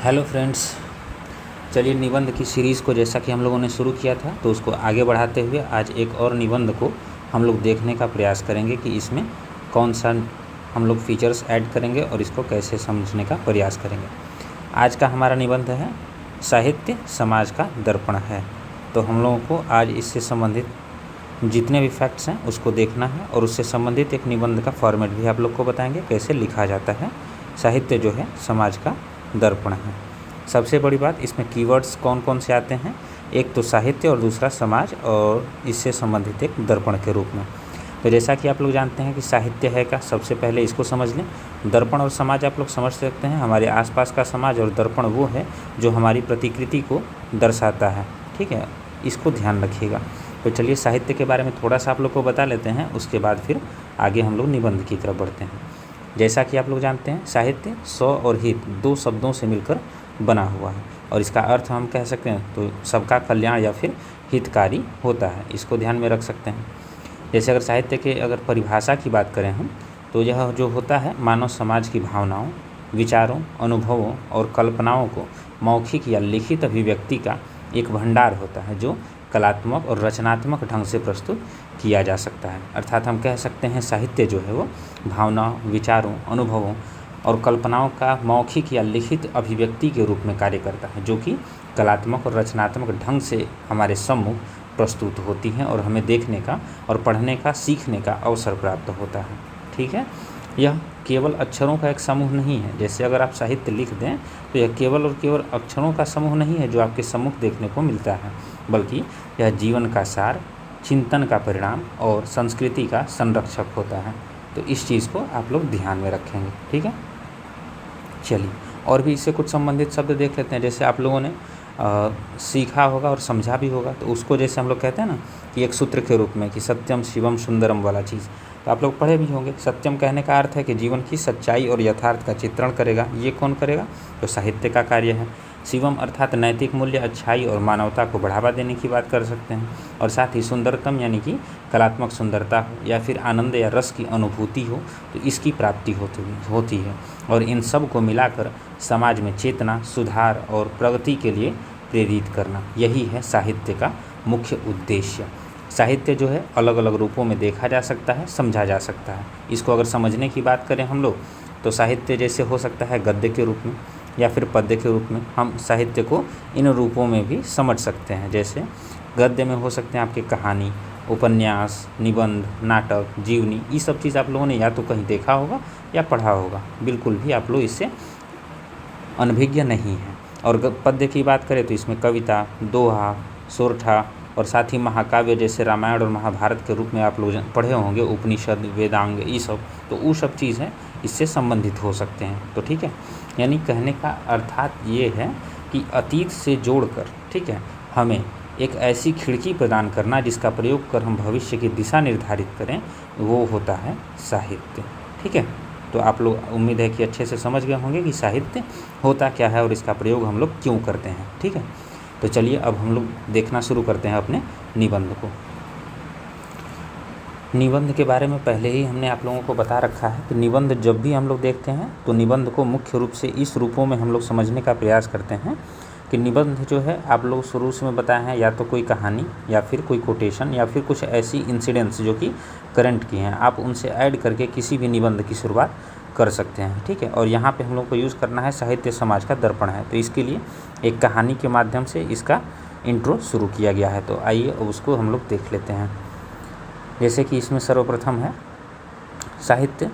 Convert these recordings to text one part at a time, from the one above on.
Hello friends. चलिए, निबंध की सीरीज़ को जैसा कि हम लोगों ने शुरू किया था तो उसको आगे बढ़ाते हुए आज एक और निबंध को हम लोग देखने का प्रयास करेंगे कि इसमें कौन सा हम लोग फीचर्स ऐड करेंगे और इसको कैसे समझने का प्रयास करेंगे। आज का हमारा निबंध है साहित्य समाज का दर्पण है। तो हम लोगों को आज इससे संबंधित जितने भी फैक्ट्स हैं उसको देखना है और उससे संबंधित एक निबंध का फॉर्मेट भी आप लोग को बताएंगे कैसे लिखा जाता है। साहित्य जो है समाज का दर्पण है। सबसे बड़ी बात, इसमें कीवर्ड्स कौन कौन से आते हैं, एक तो साहित्य और दूसरा समाज और इससे संबंधित एक दर्पण के रूप में। तो जैसा कि आप लोग जानते हैं कि साहित्य है क्या, सबसे पहले इसको समझ लें। दर्पण और समाज आप लोग समझ सकते हैं, हमारे आसपास का समाज, और दर्पण वो है जो हमारी प्रतिकृति को दर्शाता है। ठीक है, इसको ध्यान रखिएगा। तो चलिए साहित्य के बारे में थोड़ा सा आप लोग को बता लेते हैं, उसके बाद फिर आगे हम लोग निबंध की तरफ बढ़ते हैं। जैसा कि आप लोग जानते हैं, साहित्य स्व और हित दो शब्दों से मिलकर बना हुआ है और इसका अर्थ हम कह सकते हैं तो सबका कल्याण या फिर हितकारी होता है। इसको ध्यान में रख सकते हैं। जैसे अगर साहित्य के अगर परिभाषा की बात करें हम, तो यह जो होता है मानव समाज की भावनाओं, विचारों, अनुभवों और कल्पनाओं को मौखिक या लिखित अभिव्यक्ति का एक भंडार होता है जो कलात्मक और रचनात्मक ढंग से प्रस्तुत किया जा सकता है। अर्थात हम कह सकते हैं साहित्य जो है वो भावनाओं, विचारों, अनुभवों और कल्पनाओं का मौखिक या लिखित अभिव्यक्ति के रूप में कार्य करता है जो कि कलात्मक और रचनात्मक ढंग से हमारे सम्मुख प्रस्तुत होती हैं और हमें देखने का और पढ़ने का, सीखने का अवसर प्राप्त होता है। ठीक है, यह केवल अक्षरों का एक समूह नहीं है। जैसे अगर आप साहित्य लिख दें तो यह केवल और केवल अक्षरों का समूह नहीं है जो आपके सम्मुख देखने को मिलता है, बल्कि यह जीवन का सार, चिंतन का परिणाम और संस्कृति का संरक्षक होता है। तो इस चीज़ को आप लोग ध्यान में रखेंगे। ठीक है, चलिए और भी इससे कुछ संबंधित शब्द देख लेते हैं। जैसे आप लोगों ने सीखा होगा और समझा भी होगा, तो उसको जैसे हम लोग कहते हैं ना कि एक सूत्र के रूप में कि सत्यम शिवम सुंदरम वाला चीज़, तो आप लोग पढ़े भी होंगे। सत्यम कहने का अर्थ है कि जीवन की सच्चाई और यथार्थ का चित्रण करेगा। ये कौन करेगा? तो साहित्य का कार्य है। शिवम अर्थात नैतिक मूल्य, अच्छाई और मानवता को बढ़ावा देने की बात कर सकते हैं। और साथ ही सुंदरतम यानी कि कलात्मक सुंदरता हो या फिर आनंद या रस की अनुभूति हो, तो इसकी प्राप्ति होती है। और इन सब को मिलाकर समाज में चेतना, सुधार और प्रगति के लिए प्रेरित करना, यही है साहित्य का मुख्य उद्देश्य। साहित्य जो है अलग अलग रूपों में देखा जा सकता है, समझा जा सकता है। इसको अगर समझने की बात करें हम लोग, तो साहित्य जैसे हो सकता है गद्य के रूप में या फिर पद्य के रूप में। हम साहित्य को इन रूपों में भी समझ सकते हैं। जैसे गद्य में हो सकते हैं आपके कहानी, उपन्यास, निबंध, नाटक, जीवनी। ये सब चीज़ आप लोगों ने या तो कहीं देखा होगा या पढ़ा होगा, बिल्कुल भी आप लोग इससे अनभिज्ञ नहीं हैं। और पद्य की बात करें तो इसमें कविता, दोहा, सोरठा और साथ ही महाकाव्य जैसे रामायण और महाभारत के रूप में आप लोग पढ़े होंगे, उपनिषद, वेदांग, ये सब। तो वो सब चीज़ है इससे संबंधित हो सकते हैं। तो ठीक है, यानी कहने का अर्थात ये है कि अतीत से जोड़कर, ठीक है, हमें एक ऐसी खिड़की प्रदान करना जिसका प्रयोग कर हम भविष्य की दिशा निर्धारित करें, वो होता है साहित्य। ठीक है, तो आप लोग उम्मीद है कि अच्छे से समझ गए होंगे कि साहित्य होता क्या है और इसका प्रयोग हम लोग क्यों करते हैं। ठीक है, तो चलिए अब हम लोग देखना शुरू करते हैं अपने निबंध को। निबंध के बारे में पहले ही हमने आप लोगों को बता रखा है कि निबंध जब भी हम लोग देखते हैं तो निबंध को मुख्य रूप से इस रूपों में हम लोग समझने का प्रयास करते हैं कि निबंध जो है आप लोग शुरू में बताए हैं या तो कोई कहानी या फिर कोई कोटेशन या फिर कुछ ऐसी इंसिडेंट्स जो कि करंट की हैं, आप उनसे ऐड करके किसी भी निबंध की शुरुआत कर सकते हैं। ठीक है, और यहाँ पे हम लोग को यूज़ करना है साहित्य समाज का दर्पण है, तो इसके लिए एक कहानी के माध्यम से इसका इंट्रो शुरू किया गया है। तो आइए उसको हम लोग देख लेते हैं। जैसे कि इसमें सर्वप्रथम है साहित्य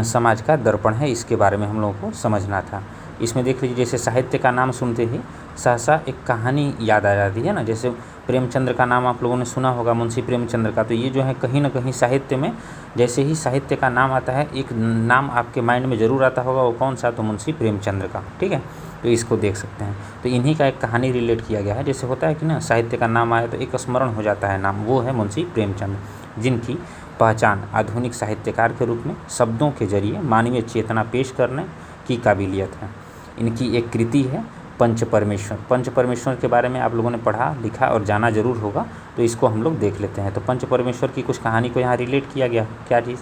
समाज का दर्पण है, इसके बारे में हम लोगों को समझना था। इसमें देख लीजिए, जैसे साहित्य का नाम सुनते ही सहसा एक कहानी याद आ जाती है ना। जैसे प्रेमचंद्र का नाम आप लोगों ने सुना होगा, मुंशी प्रेमचंद्र का। तो ये जो है कहीं ना कहीं साहित्य में, जैसे ही साहित्य का नाम आता है एक नाम आपके माइंड में ज़रूर आता होगा, वो कौन सा? तो मुंशी प्रेमचंद्र का। ठीक है, तो इसको देख सकते हैं। तो इन्हीं का एक कहानी रिलेट किया गया है। जैसे होता है कि ना साहित्य का नाम आया तो एक स्मरण हो जाता है नाम, वो है मुंशी प्रेमचंद्र, जिनकी पहचान आधुनिक साहित्यकार के रूप में शब्दों के जरिए मानवीय चेतना पेश करने की काबिलियत है। इनकी एक कृति है पंच परमेश्वर। पंच परमेश्वर के बारे में आप लोगों ने पढ़ा, लिखा और जाना जरूर होगा, तो इसको हम लोग देख लेते हैं। तो पंच परमेश्वर की कुछ कहानी को यहाँ रिलेट किया गया। क्या चीज़?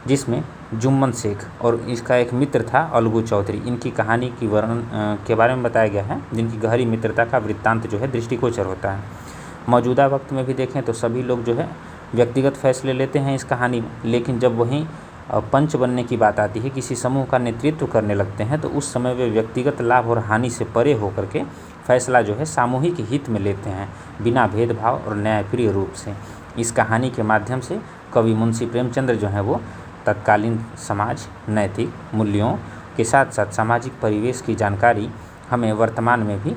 जिसमें जुम्मन शेख और इसका एक मित्र था अलगू चौधरी, इनकी कहानी की वर्णन के बारे में बताया गया है, जिनकी गहरी मित्रता का वृत्तांत जो है दृष्टिगोचर होता है। मौजूदा वक्त में भी देखें तो सभी लोग जो है व्यक्तिगत फैसले लेते हैं इस कहानी में, लेकिन जब वहीं पंच बनने की बात आती है, किसी समूह का नेतृत्व करने लगते हैं, तो उस समय वे व्यक्तिगत लाभ और हानि से परे होकर के फैसला जो है सामूहिक हित में लेते हैं, बिना भेदभाव और न्यायप्रिय रूप से। इस कहानी के माध्यम से कवि मुंशी प्रेमचंद्र जो हैं वो तत्कालीन समाज, नैतिक मूल्यों के साथ साथ सामाजिक परिवेश की जानकारी हमें वर्तमान में भी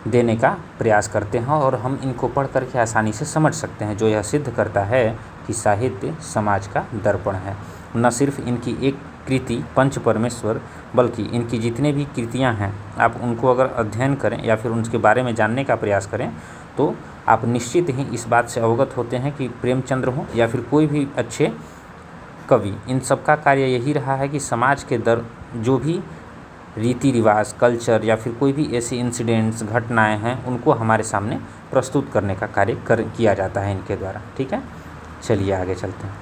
देने का प्रयास करते हैं, और हम इनको पढ़ करके आसानी से समझ सकते हैं, जो यह सिद्ध करता है कि साहित्य समाज का दर्पण है। न सिर्फ इनकी एक कृति पंच परमेश्वर, बल्कि इनकी जितने भी कृतियाँ हैं, आप उनको अगर अध्ययन करें या फिर उनके बारे में जानने का प्रयास करें, तो आप निश्चित ही इस बात से अवगत होते हैं कि प्रेमचंद्र हो या फिर कोई भी अच्छे कवि, इन सब का कार्य यही रहा है कि समाज के जो भी रीति रिवाज, कल्चर या फिर कोई भी ऐसे इंसिडेंट्स, घटनाएं हैं, उनको हमारे सामने प्रस्तुत करने का कार्य किया जाता है इनके द्वारा। ठीक है, चलिए आगे चलते हैं।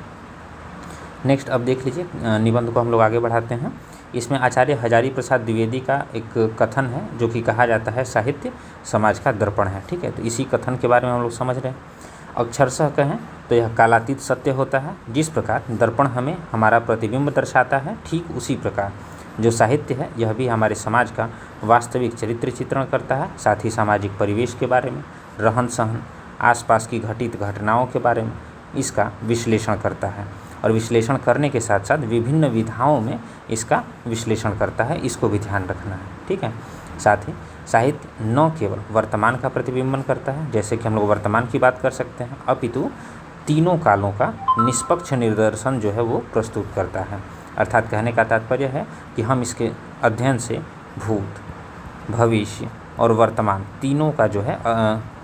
नेक्स्ट अब देख लीजिए, निबंध को हम लोग आगे बढ़ाते हैं। इसमें आचार्य हजारी प्रसाद द्विवेदी का एक कथन है, जो कि कहा जाता है साहित्य समाज का दर्पण है। ठीक है, तो इसी कथन के बारे में हम लोग समझ रहे हैं। अक्षरशः कहें तो यह कालातीत सत्य होता है। जिस प्रकार दर्पण हमें हमारा प्रतिबिंब दर्शाता है, ठीक उसी प्रकार जो साहित्य है यह भी हमारे समाज का वास्तविक चरित्र चित्रण करता है, साथ ही सामाजिक परिवेश के बारे में, रहन सहन, आसपास की घटित घटनाओं के बारे में इसका विश्लेषण करता है, और विश्लेषण करने के साथ साथ विभिन्न विधाओं में इसका विश्लेषण करता है। इसको भी ध्यान रखना है। ठीक है, साथ ही साहित्य न केवल वर्तमान का प्रतिबिंबन करता है, जैसे कि हम लोग वर्तमान की बात कर सकते हैं, अपितु तीनों कालों का निष्पक्ष निदर्शन जो है वो प्रस्तुत करता है। अर्थात कहने का तात्पर्य है कि हम इसके अध्ययन से भूत, भविष्य और वर्तमान तीनों का जो है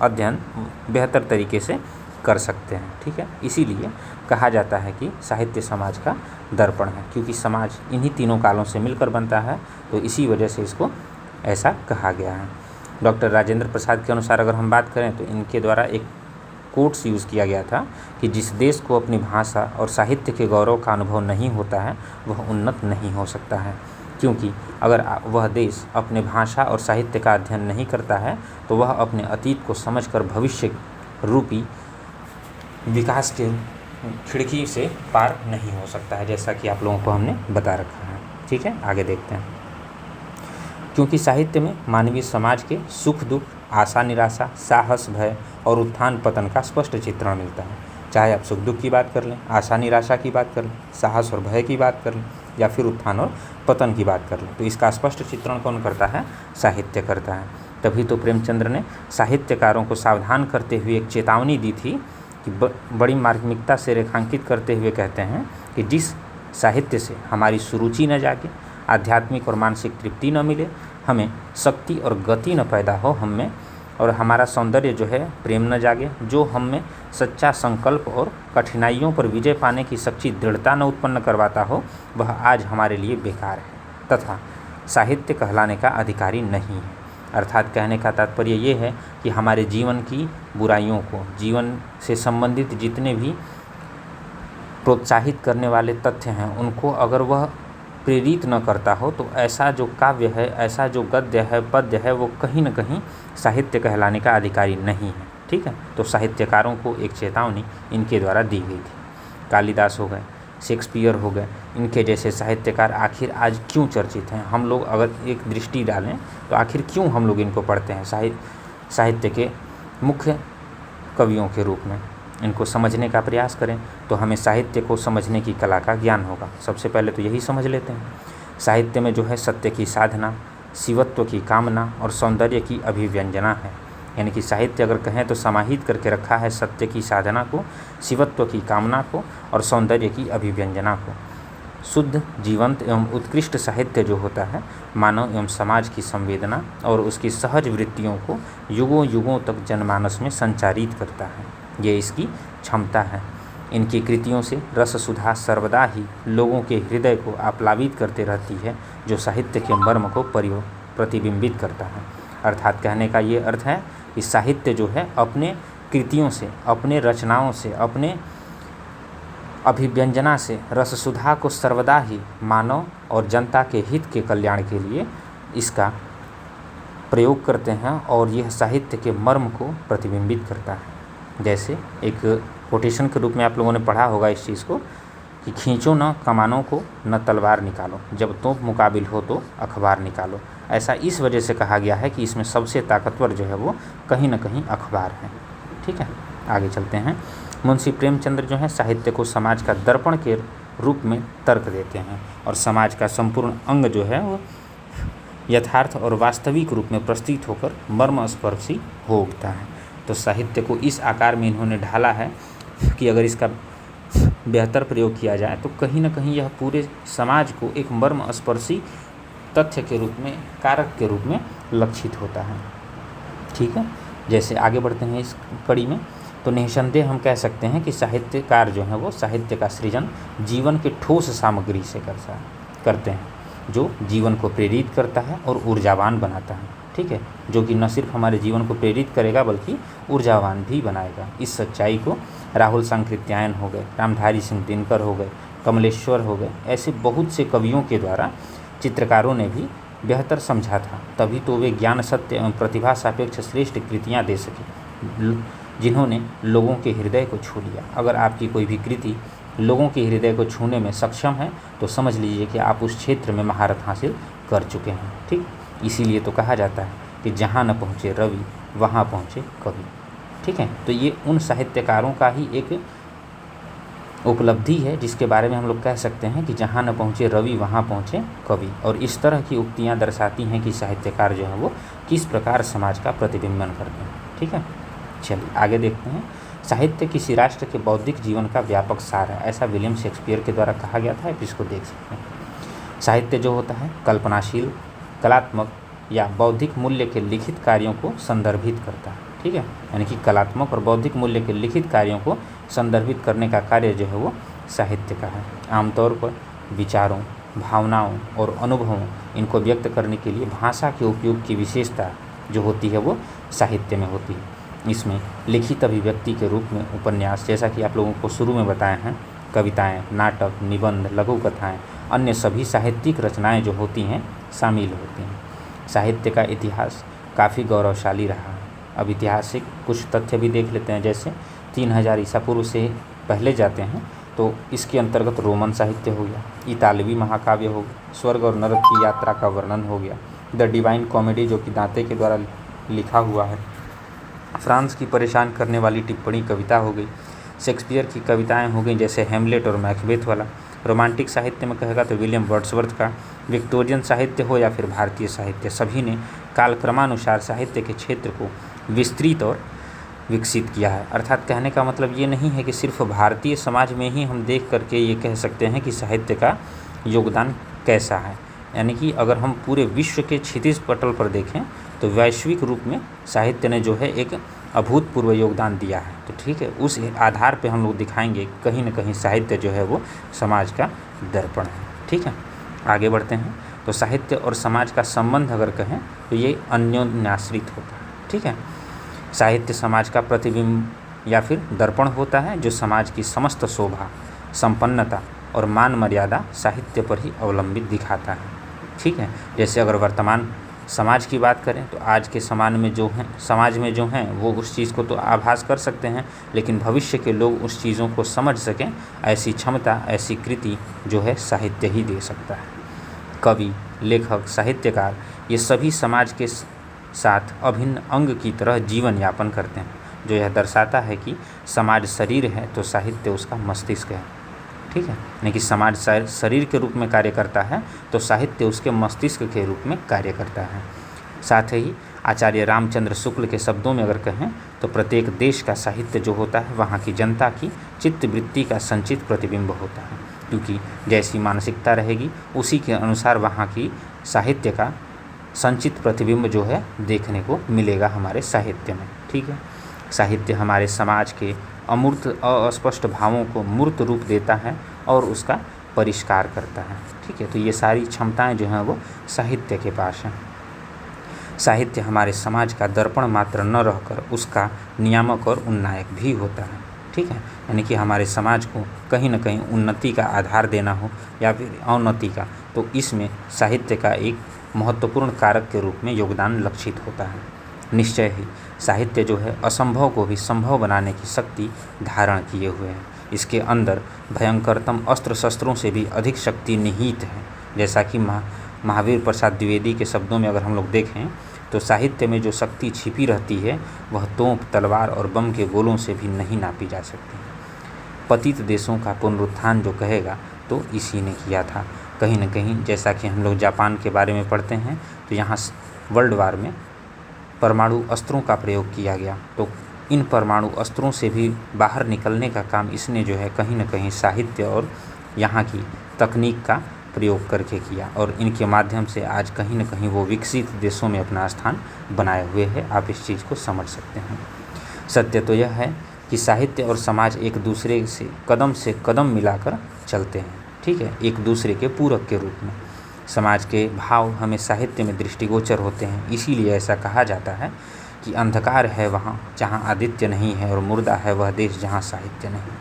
अध्ययन बेहतर तरीके से कर सकते हैं। ठीक है, इसीलिए कहा जाता है कि साहित्य समाज का दर्पण है, क्योंकि समाज इन्हीं तीनों कालों से मिलकर बनता है, तो इसी वजह से इसको ऐसा कहा गया है। डॉक्टर राजेंद्र प्रसाद के अनुसार अगर हम बात करें तो इनके द्वारा एक कोट्स यूज़ किया गया था कि जिस देश को अपनी भाषा और साहित्य के गौरव का अनुभव नहीं होता है वह उन्नत नहीं हो सकता है, क्योंकि अगर वह देश अपने भाषा और साहित्य का अध्ययन नहीं करता है तो वह अपने अतीत को समझकर भविष्य रूपी विकास के खिड़की से पार नहीं हो सकता है, जैसा कि आप लोगों को हमने बता रखा है। ठीक है, आगे देखते हैं। क्योंकि साहित्य में मानवीय समाज के सुख दुख, आशा निराशा, साहस भय और उत्थान पतन का स्पष्ट चित्रण मिलता है। चाहे आप सुख दुख की बात कर लें, आशा निराशा की बात कर लें, साहस और भय की बात कर लें, या फिर उत्थान और पतन की बात कर लें, तो इसका स्पष्ट चित्रण कौन करता है? साहित्य करता है। तभी तो प्रेमचंद्र ने साहित्यकारों को सावधान करते हुए एक चेतावनी दी थी कि बड़ी मार्मिकता से रेखांकित करते हुए कहते हैं कि जिस साहित्य से हमारी सुरुचि न जागे, आध्यात्मिक और मानसिक तृप्ति न मिले, हमें शक्ति और गति न पैदा हो हम में, और हमारा सौंदर्य जो है प्रेम न जागे, जो हम में सच्चा संकल्प और कठिनाइयों पर विजय पाने की सच्ची दृढ़ता न उत्पन्न करवाता हो, वह आज हमारे लिए बेकार है तथा साहित्य कहलाने का अधिकारी नहीं है। अर्थात कहने का तात्पर्य ये है कि हमारे जीवन की बुराइयों को, जीवन से संबंधित जितने भी प्रोत्साहित करने वाले तथ्य हैं, उनको अगर वह प्रेरित न करता हो तो ऐसा जो काव्य है, ऐसा जो गद्य है, पद्य है, वो कहीं न कहीं साहित्य कहलाने का अधिकारी नहीं है। ठीक है, तो साहित्यकारों को एक चेतावनी इनके द्वारा दी गई थी। कालिदास हो गए, शेक्सपियर हो गए, इनके जैसे साहित्यकार आखिर आज क्यों चर्चित हैं? हम लोग अगर एक दृष्टि डालें तो आखिर क्यों हम लोग इनको पढ़ते हैं साहित्य के मुख्य कवियों के रूप में? इनको समझने का प्रयास करें तो हमें साहित्य को समझने की कला का ज्ञान होगा। सबसे पहले तो यही समझ लेते हैं, साहित्य में जो है सत्य की साधना, शिवत्व की कामना और सौंदर्य की अभिव्यंजना है। यानी कि साहित्य अगर कहें तो समाहित करके रखा है सत्य की साधना को, शिवत्व की कामना को और सौंदर्य की अभिव्यंजना को। शुद्ध, जीवंत एवं उत्कृष्ट साहित्य जो होता है मानव एवं समाज की संवेदना और उसकी सहज वृत्तियों को युगों युगों तक जनमानस में संचारित करता है। ये इसकी क्षमता है। इनकी कृतियों से रस सुधा सर्वदा ही लोगों के हृदय को आप्लावित करते रहती है, जो साहित्य के मर्म को प्रतिबिंबित करता है। अर्थात कहने का ये अर्थ है कि साहित्य जो है अपने कृतियों से, अपने रचनाओं से, अपने अभिव्यंजना से रस सुधा को सर्वदा ही मानव और जनता के हित के कल्याण के लिए इसका प्रयोग करते हैं और यह साहित्य के मर्म को प्रतिबिंबित करता है। जैसे एक कोटेशन के रूप में आप लोगों ने पढ़ा होगा इस चीज़ को कि खींचो न कमानों को न तलवार निकालो, जब तोप मुकाबिल हो तो अखबार निकालो। ऐसा इस वजह से कहा गया है कि इसमें सबसे ताकतवर जो है वो कहीं न कहीं अखबार है। ठीक है, आगे चलते हैं। मुंशी प्रेमचंद्र जो है साहित्य को समाज का दर्पण के रूप में तर्क देते हैं और समाज का संपूर्ण अंग जो है वो यथार्थ और वास्तविक रूप में प्रस्तुत होकर मर्मस्पर्शी हो उठता है। तो साहित्य को इस आकार में इन्होंने ढाला है कि अगर इसका बेहतर प्रयोग किया जाए तो कहीं न कहीं यह पूरे समाज को एक मर्मस्पर्शी तथ्य के रूप में, कारक के रूप में लक्षित होता है। ठीक है, जैसे आगे बढ़ते हैं इस कड़ी में, तो निःसंदेह हम कह सकते हैं कि साहित्यकार जो हैं वो साहित्य का सृजन जीवन के ठोस सामग्री से करते हैं, जो जीवन को प्रेरित करता है और ऊर्जावान बनाता है। ठीक है, जो कि न सिर्फ हमारे जीवन को प्रेरित करेगा बल्कि ऊर्जावान भी बनाएगा। इस सच्चाई को राहुल सांकृत्यायन हो गए, रामधारी सिंह दिनकर हो गए, कमलेश्वर हो गए, ऐसे बहुत से कवियों के द्वारा चित्रकारों ने भी बेहतर समझा था। तभी तो वे ज्ञान, सत्य एवं प्रतिभा सापेक्ष श्रेष्ठ कृतियाँ दे सके, जिन्होंने लोगों के हृदय को छू लिया। अगर आपकी कोई भी कृति लोगों के हृदय को छूने में सक्षम है तो समझ लीजिए कि आप उस क्षेत्र में महारत हासिल कर चुके हैं। ठीक, इसीलिए तो कहा जाता है कि जहाँ न पहुँचे रवि वहाँ पहुँचे कवि। ठीक है, तो ये उन साहित्यकारों का ही एक उपलब्धि है जिसके बारे में हम लोग कह सकते हैं कि जहाँ न पहुँचे रवि वहाँ पहुँचे कवि। और इस तरह की उक्तियाँ दर्शाती हैं कि साहित्यकार जो है वो किस प्रकार समाज का प्रतिबिंबन करते हैं। ठीक है, चलिए आगे देखते हैं। साहित्य किसी राष्ट्र के बौद्धिक जीवन का व्यापक सार है, ऐसा विलियम शेक्सपियर के द्वारा कहा गया था। आप इसको देख सकते हैं। साहित्य जो होता है कल्पनाशील, कलात्मक या बौद्धिक मूल्य के लिखित कार्यों को संदर्भित करता है। ठीक है, यानी कि कलात्मक और बौद्धिक मूल्य के लिखित कार्यों को संदर्भित करने का कार्य जो है वो साहित्य का है। आमतौर पर विचारों, भावनाओं और अनुभवों इनको व्यक्त करने के लिए भाषा के उपयोग की विशेषता जो होती है वो साहित्य में होती है। इसमें लिखित अभिव्यक्ति के रूप में उपन्यास, जैसा कि आप लोगों को शुरू में बताए हैं, कविताएं, नाटक, निबंध, लघु कथाएँ, अन्य सभी साहित्यिक रचनाएं जो होती हैं शामिल होती हैं। साहित्य का इतिहास काफ़ी गौरवशाली रहा है। अब ऐतिहासिक कुछ तथ्य भी देख लेते हैं। जैसे 3000 ईसा पूर्व से पहले जाते हैं तो इसके अंतर्गत रोमन साहित्य हो गया, इतालवी महाकाव्य हो गया, स्वर्ग और नरक की यात्रा का वर्णन हो गया, द डिवाइन कॉमेडी जो कि दांते के द्वारा लिखा हुआ है, फ्रांस की परेशान करने वाली टिप्पणी कविता हो गई, शेक्सपियर की कविताएं हो गई जैसे हैमलेट और मैकबेथ वाला। रोमांटिक साहित्य में कहेगा तो विलियम वर्ड्सवर्थ का। विक्टोरियन साहित्य हो या फिर भारतीय साहित्य, सभी ने कालक्रमानुसार साहित्य के क्षेत्र को विस्तृत और विकसित किया है। अर्थात कहने का मतलब ये नहीं है कि सिर्फ भारतीय समाज में ही हम देख करके ये कह सकते हैं कि साहित्य का योगदान कैसा है। यानी कि अगर हम पूरे विश्व के क्षितिज पटल पर देखें तो वैश्विक रूप में साहित्य ने जो है एक अभूतपूर्व योगदान दिया है। तो ठीक है, उस आधार पे हम लोग दिखाएंगे कहीं ना कहीं साहित्य जो है वो समाज का दर्पण है। ठीक है, आगे बढ़ते हैं। तो साहित्य और समाज का संबंध अगर कहें तो ये अन्योन्याश्रित होता है। ठीक है, साहित्य समाज का प्रतिबिंब या फिर दर्पण होता है जो समाज की समस्त शोभा, संपन्नता और मान मर्यादा साहित्य पर ही अवलंबित दिखाता है। ठीक है, जैसे अगर वर्तमान समाज की बात करें तो आज के समाज में जो हैं वो उस चीज़ को तो आभास कर सकते हैं, लेकिन भविष्य के लोग उस चीज़ों को समझ सकें ऐसी क्षमता, ऐसी कृति जो है साहित्य ही दे सकता है। कवि, लेखक, साहित्यकार ये सभी समाज के साथ अभिन्न अंग की तरह जीवन यापन करते हैं, जो यह दर्शाता है कि समाज शरीर है तो साहित्य उसका मस्तिष्क है। ठीक है, यानी कि समाज शरीर के रूप में कार्य करता है तो साहित्य उसके मस्तिष्क के रूप में कार्य करता है। साथ ही आचार्य रामचंद्र शुक्ल के शब्दों में अगर कहें तो प्रत्येक देश का साहित्य जो होता है वहाँ की जनता की चित्तवृत्ति का संचित प्रतिबिंब होता है, क्योंकि जैसी मानसिकता रहेगी उसी के अनुसार वहाँ की साहित्य का संचित प्रतिबिंब जो है देखने को मिलेगा हमारे साहित्य में। ठीक है, साहित्य हमारे समाज के अमूर्त, अस्पष्ट भावों को मूर्त रूप देता है और उसका परिष्कार करता है। ठीक है, तो ये सारी क्षमताएं जो हैं वो साहित्य के पास हैं। साहित्य हमारे समाज का दर्पण मात्र न रहकर उसका नियामक और उन्नायक भी होता है। ठीक है, यानी कि हमारे समाज को कहीं न कहीं उन्नति का आधार देना हो या फिर अवनति का, तो इसमें साहित्य का एक महत्वपूर्ण कारक के रूप में योगदान लक्षित होता है। निश्चय ही साहित्य जो है असंभव को भी संभव बनाने की शक्ति धारण किए हुए है। इसके अंदर भयंकरतम अस्त्र शस्त्रों से भी अधिक शक्ति निहित है। जैसा कि महावीर प्रसाद द्विवेदी के शब्दों में अगर हम लोग देखें तो साहित्य में जो शक्ति छिपी रहती है वह तोप, तलवार और बम के गोलों से भी नहीं नापी जा सकती। पतित देशों का पुनरुत्थान जो कहेगा तो इसी ने किया था। कहीं न कहीं जैसा कि हम लोग जापान के बारे में पढ़ते हैं तो यहाँ वर्ल्ड वार में परमाणु अस्त्रों का प्रयोग किया गया, तो इन परमाणु अस्त्रों से भी बाहर निकलने का काम इसने जो है कहीं न कहीं साहित्य और यहाँ की तकनीक का प्रयोग करके किया, और इनके माध्यम से आज कहीं न कहीं वो विकसित देशों में अपना स्थान बनाए हुए है। आप इस चीज़ को समझ सकते हैं। सत्य तो यह है कि साहित्य और समाज एक दूसरे से कदम मिलाकर चलते हैं, ठीक है, एक दूसरे के पूरक के रूप में। समाज के भाव हमें साहित्य में दृष्टिगोचर होते हैं, इसीलिए ऐसा कहा जाता है कि अंधकार है वहाँ जहाँ आदित्य नहीं है, और मुर्दा है वह देश जहाँ साहित्य नहीं।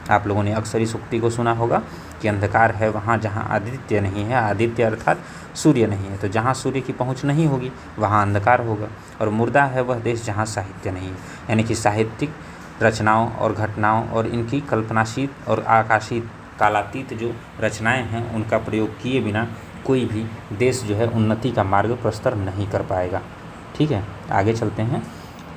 आप लोगों ने अक्सर इस उक्ति को सुना होगा कि अंधकार है वहाँ जहाँ आदित्य नहीं है, आदित्य अर्थात सूर्य नहीं है, तो जहाँ सूर्य की पहुँच नहीं होगी वहाँ अंधकार होगा, और मुर्दा है वह देश जहाँ साहित्य नहीं है। यानी कि साहित्यिक रचनाओं और घटनाओं और इनकी कल्पनाशील और आकाशीय कालातीत जो रचनाएं हैं उनका प्रयोग किए बिना कोई भी देश जो है उन्नति का मार्ग प्रशस्त नहीं कर पाएगा। ठीक है, आगे चलते हैं।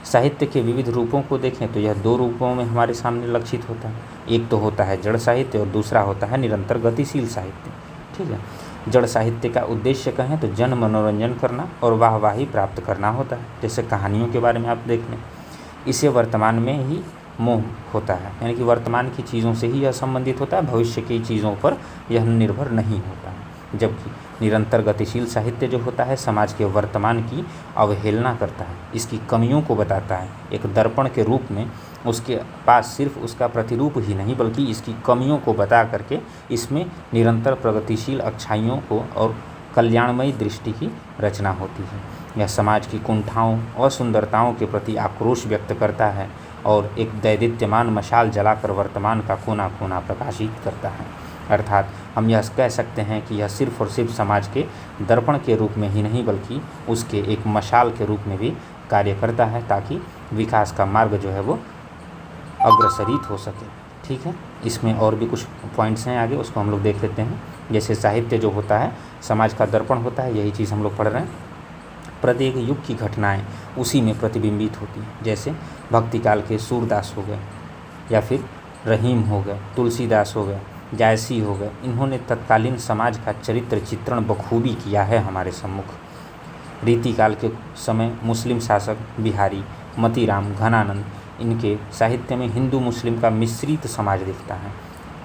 साहित्य के विविध रूपों को देखें तो यह दो रूपों में हमारे सामने लक्षित होता है। एक तो होता है जड़ साहित्य और दूसरा होता है निरंतर गतिशील साहित्य। ठीक है, जड़ साहित्य का उद्देश्य कहें तो जन मनोरंजन करना और वाहवाही प्राप्त करना होता है। जैसे कहानियों के बारे में आप देख लें, इसे वर्तमान में ही मोह होता है, यानी कि वर्तमान की चीज़ों से ही यह संबंधित होता है, भविष्य की चीज़ों पर यह निर्भर नहीं होता है। जबकि निरंतर गतिशील साहित्य जो होता है समाज के वर्तमान की अवहेलना करता है, इसकी कमियों को बताता है, एक दर्पण के रूप में उसके पास सिर्फ उसका प्रतिरूप ही नहीं बल्कि इसकी कमियों को बता करके इसमें निरंतर प्रगतिशील अच्छाइयों को और कल्याणमयी दृष्टि की रचना होती है। यह समाज की कुंठाओं और सुंदरताओं के प्रति आक्रोश व्यक्त करता है और एक दैदीप्यमान मशाल जलाकर वर्तमान का कोना कोना प्रकाशित करता है। अर्थात हम यह कह सकते हैं कि यह सिर्फ और सिर्फ समाज के दर्पण के रूप में ही नहीं बल्कि उसके एक मशाल के रूप में भी कार्य करता है, ताकि विकास का मार्ग जो है वो अग्रसरित हो सके। ठीक है, इसमें और भी कुछ पॉइंट्स हैं आगे, उसको हम लोग देख लेते हैं। जैसे साहित्य जो होता है समाज का दर्पण होता है, यही चीज़ हम लोग पढ़ रहे हैं। प्रत्येक युग की घटनाएं उसी में प्रतिबिंबित होती हैं। जैसे भक्ति काल के सूरदास हो गए या फिर रहीम हो गए, तुलसीदास हो गए, जायसी हो गए, इन्होंने तत्कालीन समाज का चरित्र चित्रण बखूबी किया है हमारे सम्मुख। रीतिकाल के समय मुस्लिम शासक बिहारी, मतीराम, घनानंद, इनके साहित्य में हिंदू मुस्लिम का मिश्रित समाज दिखता है।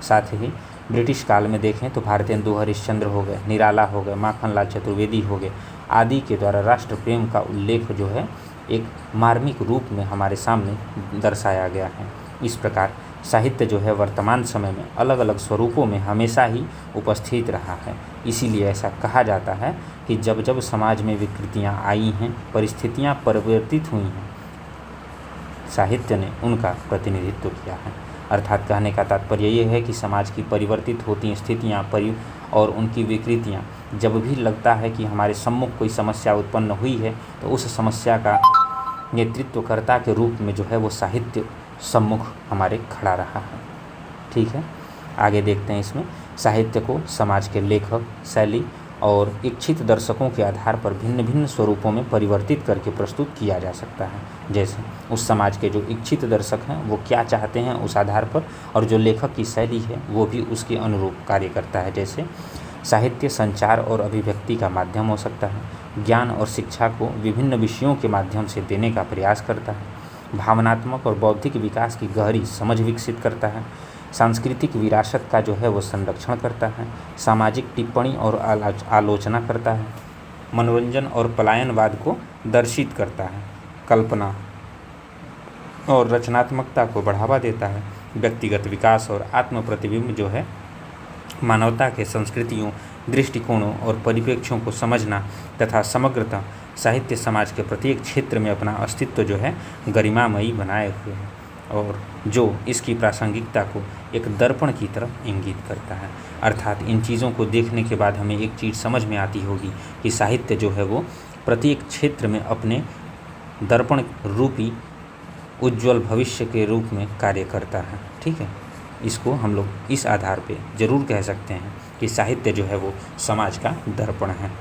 साथ ही ब्रिटिश काल में देखें तो भारतेंदु हरिश्चंद्र हो गए, निराला हो गए, माखनलाल चतुर्वेदी हो गए आदि के द्वारा राष्ट्र प्रेम का उल्लेख जो है एक मार्मिक रूप में हमारे सामने दर्शाया गया है। इस प्रकार साहित्य जो है वर्तमान समय में अलग अलग स्वरूपों में हमेशा ही उपस्थित रहा है। इसीलिए ऐसा कहा जाता है कि जब जब समाज में विकृतियाँ आई हैं, परिस्थितियाँ परिवर्तित हुई हैं, साहित्य ने उनका प्रतिनिधित्व किया है। अर्थात कहने का तात्पर्य ये है कि समाज की परिवर्तित होती स्थितियाँ और उनकी विकृतियाँ जब भी लगता है कि हमारे सम्मुख कोई समस्या उत्पन्न हुई है तो उस समस्या का नेतृत्वकर्ता के रूप में जो है वो साहित्य सम्मुख हमारे खड़ा रहा है। ठीक है, आगे देखते हैं। इसमें साहित्य को समाज के लेखक, शैली और इच्छित दर्शकों के आधार पर भिन्न भिन्न स्वरूपों में परिवर्तित करके प्रस्तुत किया जा सकता है। जैसे उस समाज के जो इच्छित दर्शक हैं वो क्या चाहते हैं उस आधार पर, और जो लेखक की शैली है वो भी उसके अनुरूप कार्य करता है। जैसे साहित्य संचार और अभिव्यक्ति का माध्यम हो सकता है, ज्ञान और शिक्षा को विभिन्न विषयों के माध्यम से देने का प्रयास करता है, भावनात्मक और बौद्धिक विकास की गहरी समझ विकसित करता है, सांस्कृतिक विरासत का जो है वो संरक्षण करता है, सामाजिक टिप्पणी और आलोचना करता है, मनोरंजन और पलायनवाद को दर्शित करता है, कल्पना और रचनात्मकता को बढ़ावा देता है, व्यक्तिगत विकास और आत्म प्रतिबिंब जो है मानवता के संस्कृतियों, दृष्टिकोणों और परिप्रेक्ष्यों को समझना तथा समग्रतः साहित्य समाज के प्रत्येक क्षेत्र में अपना अस्तित्व जो है गरिमामयी बनाए हुए है। और जो इसकी प्रासंगिकता को एक दर्पण की तरफ इंगित करता है। अर्थात इन चीज़ों को देखने के बाद हमें एक चीज़ समझ में आती होगी कि साहित्य जो है वो प्रत्येक क्षेत्र में अपने दर्पण रूपी उज्ज्वल भविष्य के रूप में कार्य करता है। ठीक है, इसको हम लोग इस आधार पे ज़रूर कह सकते हैं कि साहित्य जो है वो समाज का दर्पण है।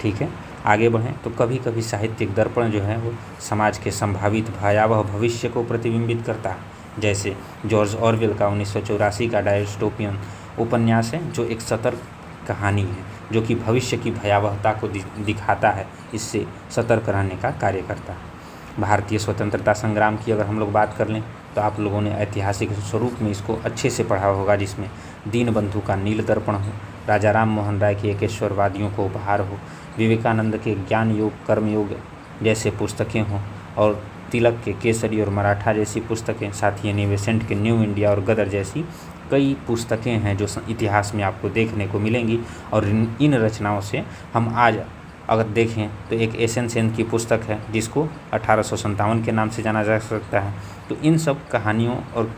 ठीक है, आगे बढ़ें तो कभी कभी साहित्यिक दर्पण जो है वो समाज के संभावित भयावह भविष्य को प्रतिबिंबित करता है। जैसे जॉर्ज ऑरवेल का 1984 का डायस्टोपियन उपन्यास है, जो एक सतर्क कहानी है जो कि भविष्य की भयावहता को दिखाता है, इससे सतर्क रहने का कार्य करता है। भारतीय स्वतंत्रता संग्राम की अगर हम लोग बात कर लें तो आप लोगों ने ऐतिहासिक स्वरूप में इसको अच्छे से पढ़ा होगा, जिसमें दीनबंधु का नील दर्पण हो, राजा राम मोहन राय के एकेश्वरवादियों को उपहार हो, विवेकानंद के ज्ञान योग कर्म योग जैसे पुस्तकें हों, और तिलक के केसरी और मराठा जैसी पुस्तकें, साथ ही एनी बेसेंट के न्यू इंडिया और गदर जैसी कई पुस्तकें हैं जो इतिहास में आपको देखने को मिलेंगी। और इन रचनाओं से हम आज अगर देखें तो एक एस.एन. सेन की पुस्तक है जिसको 1857 के नाम से जाना जा सकता है। तो इन सब कहानियों और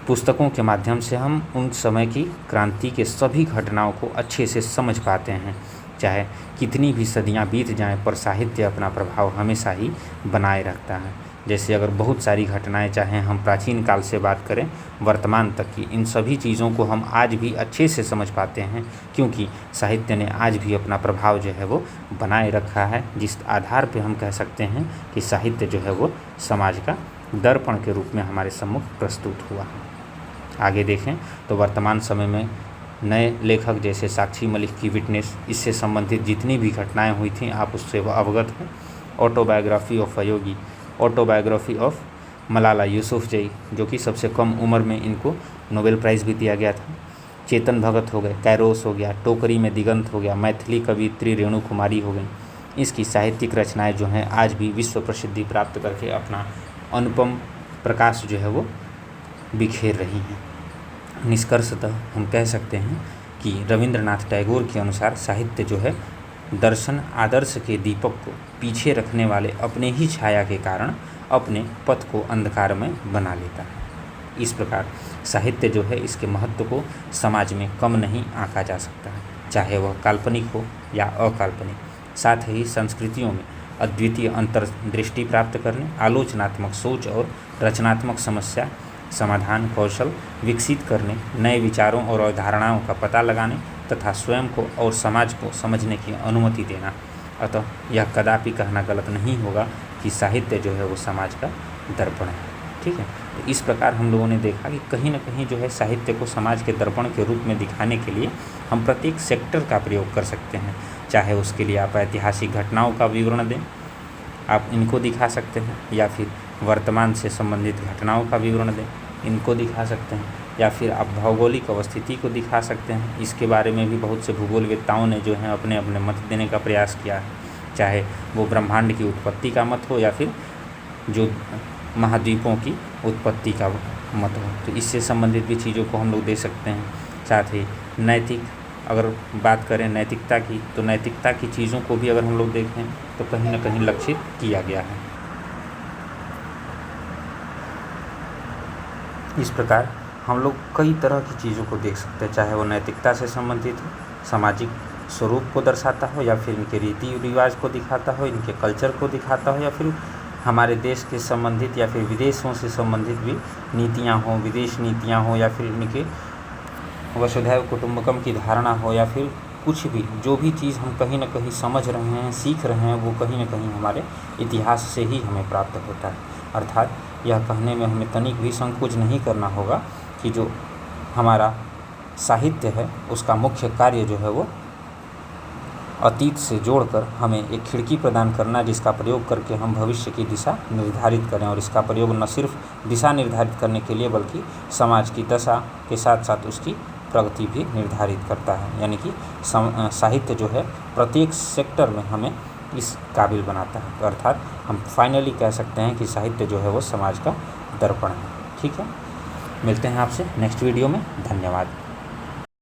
पुस्तकों के माध्यम से हम उन समय की क्रांति के सभी घटनाओं को अच्छे से समझ पाते हैं। चाहे कितनी भी सदियां बीत जाएं, पर साहित्य अपना प्रभाव हमेशा ही बनाए रखता है। जैसे अगर बहुत सारी घटनाएं, चाहे हम प्राचीन काल से बात करें वर्तमान तक की, इन सभी चीज़ों को हम आज भी अच्छे से समझ पाते हैं, क्योंकि साहित्य ने आज भी अपना प्रभाव जो है वो बनाए रखा है, जिस आधार पे हम कह सकते हैं कि साहित्य जो है वो समाज का दर्पण के रूप में हमारे सम्मुख प्रस्तुत हुआ है। आगे देखें तो वर्तमान समय में नए लेखक जैसे साक्षी मलिक की विटनेस, इससे संबंधित जितनी भी घटनाएं हुई थी आप उससे अवगत हैं। Autobiography of a yogi, autobiography of Malala Yousafzai, जो कि सबसे कम उम्र में इनको नोबेल प्राइज़ भी दिया गया था। चेतन भगत हो गए, कैरोस हो गया, टोकरी में दिगंत हो गया, मैथिली कवियत्री रेणु कुमारी हो गई। इसकी साहित्यिक रचनाएं जो हैं आज भी विश्व प्रसिद्धि प्राप्त करके अपना अनुपम प्रकाश जो है वो बिखेर रही हैं। निष्कर्षतः हम कह सकते हैं कि रविंद्रनाथ टैगोर के अनुसार साहित्य जो है दर्शन आदर्श के दीपक को पीछे रखने वाले अपने ही छाया के कारण अपने पथ को अंधकार में बना लेता है। इस प्रकार साहित्य जो है इसके महत्व को समाज में कम नहीं आंका जा सकता है, चाहे वह काल्पनिक हो या अकाल्पनिक। साथ ही संस्कृतियों में अद्वितीय अंतर्दृष्टि प्राप्त करने, आलोचनात्मक सोच और रचनात्मक समस्या समाधान कौशल विकसित करने, नए विचारों और अवधारणाओं का पता लगाने तथा स्वयं को और समाज को समझने की अनुमति देना। अतः यह कदापि कहना गलत नहीं होगा कि साहित्य जो है वो समाज का दर्पण है। ठीक है, तो इस प्रकार हम लोगों ने देखा कि कहीं ना कहीं जो है साहित्य को समाज के दर्पण के रूप में दिखाने के लिए हम प्रत्येक सेक्टर का प्रयोग कर सकते हैं। चाहे उसके लिए आप ऐतिहासिक घटनाओं का विवरण दें, आप इनको दिखा सकते हैं, या फिर वर्तमान से संबंधित घटनाओं का विवरण दें, इनको दिखा सकते हैं, या फिर आप भौगोलिक अवस्थिति को दिखा सकते हैं। इसके बारे में भी बहुत से भूगोलवेत्ताओं ने जो है अपने अपने मत देने का प्रयास किया है, चाहे वो ब्रह्मांड की उत्पत्ति का मत हो या फिर जो महाद्वीपों की उत्पत्ति का मत हो। तो इससे संबंधित भी चीज़ों को हम लोग दे सकते हैं। साथ ही नैतिक, अगर बात करें नैतिकता की, तो नैतिकता की चीज़ों को भी अगर हम लोग देखें तो कहीं ना कहीं लक्षित किया गया है। इस प्रकार हम लोग कई तरह की चीज़ों को देख सकते हैं, चाहे वो नैतिकता से संबंधित हो, सामाजिक स्वरूप को दर्शाता हो, या फिर इनके रीति रिवाज को दिखाता हो, इनके कल्चर को दिखाता हो, या फिर हमारे देश के संबंधित या फिर विदेशों से संबंधित भी नीतियाँ हों, विदेश नीतियाँ हों, या फिर इनके वसुधैव कुटुंबकम की धारणा हो, या फिर कुछ भी जो भी चीज़ हम कहीं ना कहीं समझ रहे हैं, सीख रहे हैं, वो कहीं ना कहीं हमारे इतिहास से ही हमें प्राप्त होता है। अर्थात यह कहने में हमें तनिक भी संकोच नहीं करना होगा कि जो हमारा साहित्य है उसका मुख्य कार्य जो है वो अतीत से जोड़कर हमें एक खिड़की प्रदान करना, जिसका प्रयोग करके हम भविष्य की दिशा निर्धारित करें। और इसका प्रयोग न सिर्फ दिशा निर्धारित करने के लिए बल्कि समाज की दशा के साथ साथ उसकी प्रगति भी निर्धारित करता है। यानी कि साहित्य जो है प्रत्येक सेक्टर में हमें इस काबिल बनाता है। तो अर्थात हम फाइनली कह सकते हैं कि साहित्य जो है वो समाज का दर्पण है। ठीक है, मिलते हैं आपसे नेक्स्ट वीडियो में। धन्यवाद।